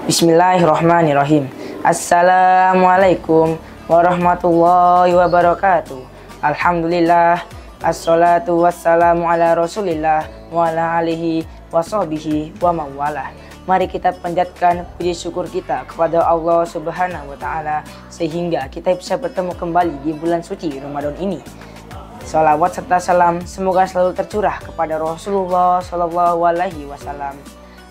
Bismillahirrahmanirrahim. Assalamualaikum warahmatullahi wabarakatuh. Alhamdulillah, assalatu wassalamu ala rasulillah wa ala alihi wa sahbihi wa mawalah. Mari kita panjatkan puji syukur kita kepada Allah Subhanahu wa Ta'ala sehingga kita bisa bertemu kembali di bulan suci Ramadan ini. Salawat serta salam semoga selalu tercurah kepada Rasulullah Shallallahu Alaihi Wasallam.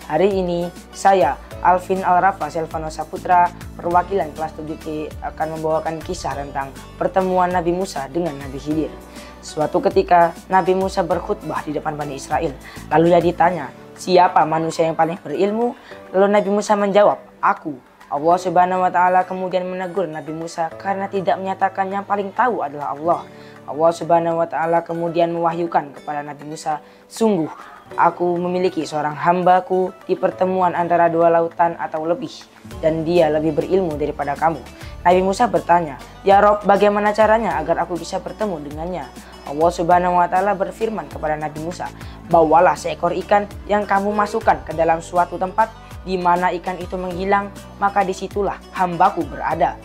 Hari ini saya Alvin Al-Rafa Selvano Saputra, perwakilan kelas 7C akan membawakan kisah tentang pertemuan Nabi Musa dengan Nabi Khidir. Suatu ketika Nabi Musa berkhutbah di depan Bani Israel. Lalu ia ditanya, siapa manusia yang paling berilmu? Lalu Nabi Musa menjawab, aku. Allah Subhanahu wa Ta'ala kemudian menegur Nabi Musa karena tidak menyatakan yang paling tahu adalah Allah. Allah Subhanahu wa Ta'ala kemudian mewahyukan kepada Nabi Musa, sungguh aku memiliki seorang hambaku di pertemuan antara dua lautan atau lebih, dan dia lebih berilmu daripada kamu. Nabi Musa bertanya, ya Rob, bagaimana caranya agar aku bisa bertemu dengannya? Allah Subhanahu wa Ta'ala berfirman kepada Nabi Musa, bawalah seekor ikan yang kamu masukkan ke dalam suatu tempat di mana ikan itu menghilang, maka disitulah hambaku berada.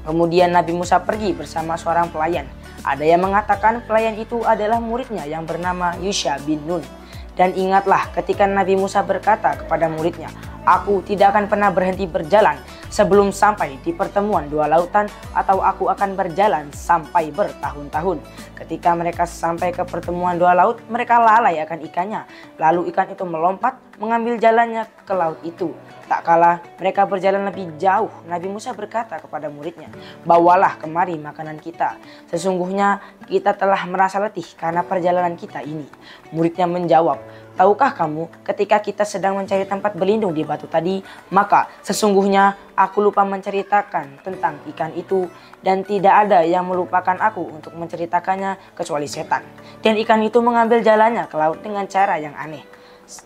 Kemudian Nabi Musa pergi bersama seorang pelayan. Ada yang mengatakan pelayan itu adalah muridnya yang bernama Yusha bin Nun. Dan ingatlah ketika Nabi Musa berkata kepada muridnya, aku tidak akan pernah berhenti berjalan sebelum sampai di pertemuan dua lautan, atau aku akan berjalan sampai bertahun-tahun. Ketika mereka sampai ke pertemuan dua laut, mereka lalai akan ikannya. Lalu ikan itu melompat mengambil jalannya ke laut itu. Tak kala mereka berjalan lebih jauh, Nabi Musa berkata kepada muridnya, bawalah kemari makanan kita. Sesungguhnya kita telah merasa letih karena perjalanan kita ini. Muridnya menjawab, tahukah kamu ketika kita sedang mencari tempat berlindung di batu tadi, maka sesungguhnya aku lupa menceritakan tentang ikan itu, dan tidak ada yang melupakan aku untuk menceritakannya kecuali setan. Dan ikan itu mengambil jalannya ke laut dengan cara yang aneh.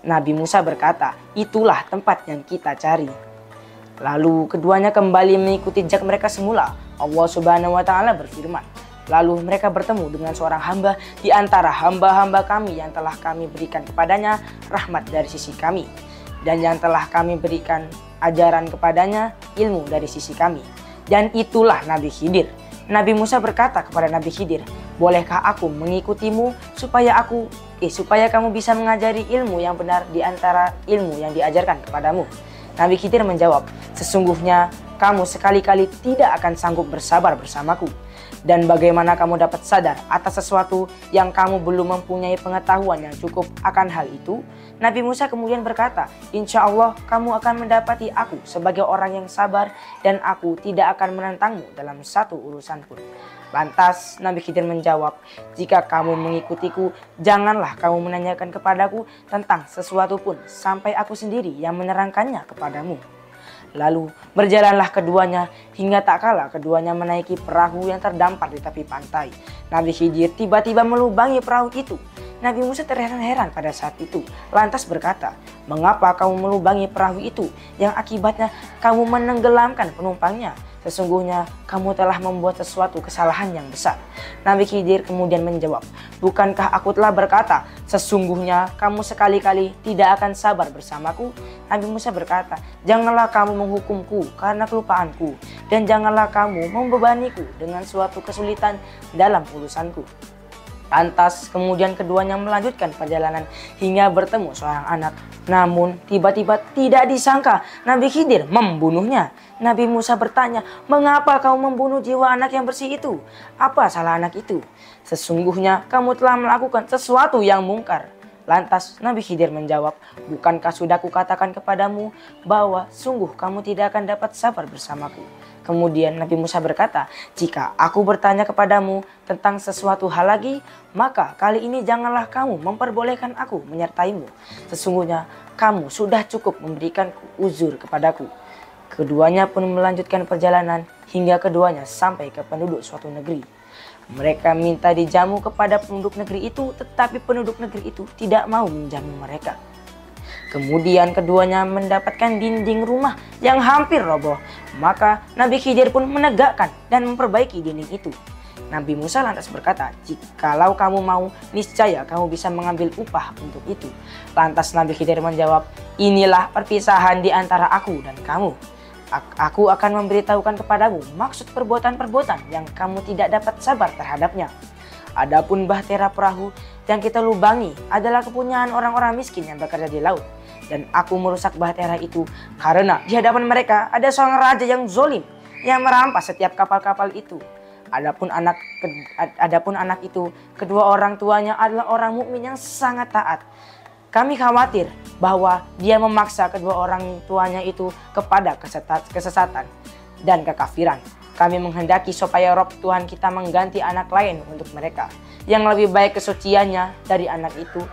Nabi Musa berkata, itulah tempat yang kita cari. Lalu keduanya kembali mengikuti jejak mereka semula. Allah Subhanahu wa Ta'ala berfirman, lalu mereka bertemu dengan seorang hamba di antara hamba-hamba kami yang telah kami berikan kepadanya rahmat dari sisi kami, dan yang telah kami berikan ajaran kepadanya ilmu dari sisi kami. Dan itulah Nabi Khidir. Nabi Musa berkata kepada Nabi Khidir, bolehkah aku mengikutimu supaya kamu bisa mengajari ilmu yang benar di antara ilmu yang diajarkan kepadamu? Nabi Khidir menjawab, sesungguhnya kamu sekali-kali tidak akan sanggup bersabar bersamaku. Dan bagaimana kamu dapat sadar atas sesuatu yang kamu belum mempunyai pengetahuan yang cukup akan hal itu? Nabi Musa kemudian berkata, insya Allah kamu akan mendapati aku sebagai orang yang sabar, dan aku tidak akan menentangmu dalam satu urusan pun. Lantas Nabi Khidir menjawab, jika kamu mengikutiku, janganlah kamu menanyakan kepadaku tentang sesuatu pun sampai aku sendiri yang menerangkannya kepadamu. Lalu berjalanlah keduanya hingga tak kala keduanya menaiki perahu yang terdampar di tepi pantai. Nabi Khidir tiba-tiba melubangi perahu itu. Nabi Musa terheran-heran pada saat itu, lantas berkata, mengapa kamu melubangi perahu itu yang akibatnya kamu menenggelamkan penumpangnya? Sesungguhnya kamu telah membuat sesuatu kesalahan yang besar. Nabi Khidir kemudian menjawab, bukankah aku telah berkata, sesungguhnya kamu sekali-kali tidak akan sabar bersamaku? Nabi Musa berkata, janganlah kamu menghukumku karena kelupaanku, dan janganlah kamu membebaniku dengan suatu kesulitan dalam urusanku. Lantas kemudian keduanya melanjutkan perjalanan hingga bertemu seorang anak. Namun tiba-tiba tidak disangka Nabi Khidir membunuhnya. Nabi Musa bertanya, mengapa kamu membunuh jiwa anak yang bersih itu? Apa salah anak itu? Sesungguhnya kamu telah melakukan sesuatu yang mungkar. Lantas Nabi Khidir menjawab, bukankah sudah kukatakan kepadamu bahwa sungguh kamu tidak akan dapat sabar bersamaku? Kemudian Nabi Musa berkata, jika aku bertanya kepadamu tentang sesuatu hal lagi, maka kali ini janganlah kamu memperbolehkan aku menyertaimu. Sesungguhnya kamu sudah cukup memberikan uzur kepadaku. Keduanya pun melanjutkan perjalanan hingga keduanya sampai ke penduduk suatu negeri. Mereka minta dijamu kepada penduduk negeri itu, tetapi penduduk negeri itu tidak mau menjamu mereka. Kemudian keduanya mendapatkan dinding rumah yang hampir roboh. Maka Nabi Khidir pun menegakkan dan memperbaiki dinding itu. Nabi Musa lantas berkata, "Jikalau kamu mau, niscaya kamu bisa mengambil upah untuk itu." Lantas Nabi Khidir menjawab, "Inilah perpisahan di antara aku dan kamu. Aku akan memberitahukan kepadamu maksud perbuatan-perbuatan yang kamu tidak dapat sabar terhadapnya. Adapun bahtera perahu yang kita lubangi adalah kepunyaan orang-orang miskin yang bekerja di laut. Dan aku merusak bahtera itu karena di hadapan mereka ada seorang raja yang zolim yang merampas setiap kapal-kapal itu. Adapun anak itu, kedua orang tuanya adalah orang mukmin yang sangat taat. Kami khawatir bahwa dia memaksa kedua orang tuanya itu kepada kesesatan dan kekafiran. Kami menghendaki supaya Rob Tuhan kita mengganti anak lain untuk mereka yang lebih baik kesuciannya dari anak itu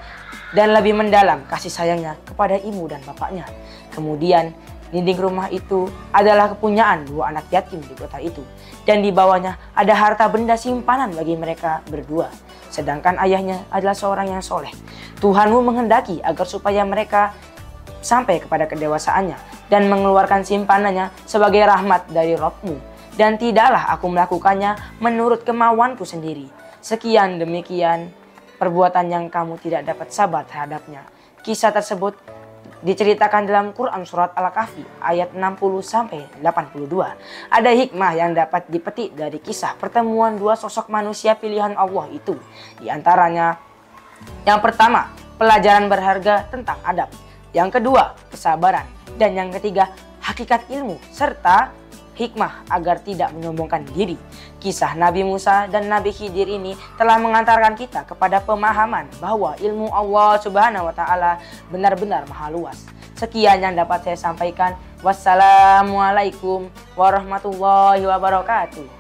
dan lebih mendalam kasih sayangnya kepada ibu dan bapaknya." Kemudian dinding rumah itu adalah kepunyaan dua anak yatim di kota itu, dan di bawahnya ada harta benda simpanan bagi mereka berdua. Sedangkan ayahnya adalah seorang yang soleh. Tuhanmu menghendaki agar supaya mereka sampai kepada kedewasaannya dan mengeluarkan simpanannya sebagai rahmat dari Rabb-Mu. Dan tidaklah aku melakukannya menurut kemauanku sendiri. Sekian demikian perbuatan yang kamu tidak dapat sabar terhadapnya. Kisah tersebut diceritakan dalam Quran surat Al-Kahfi ayat 60-82. Ada hikmah yang dapat dipetik dari kisah pertemuan dua sosok manusia pilihan Allah itu. Di antaranya, yang pertama, pelajaran berharga tentang adab. Yang kedua, kesabaran. Dan yang ketiga, hakikat ilmu serta hikmah agar tidak menyombongkan diri. Kisah Nabi Musa dan Nabi Khidir ini telah mengantarkan kita kepada pemahaman bahwa ilmu Allah Subhanahu wa Ta'ala benar-benar maha luas. Sekian yang dapat saya sampaikan. Wassalamualaikum warahmatullahi wabarakatuh.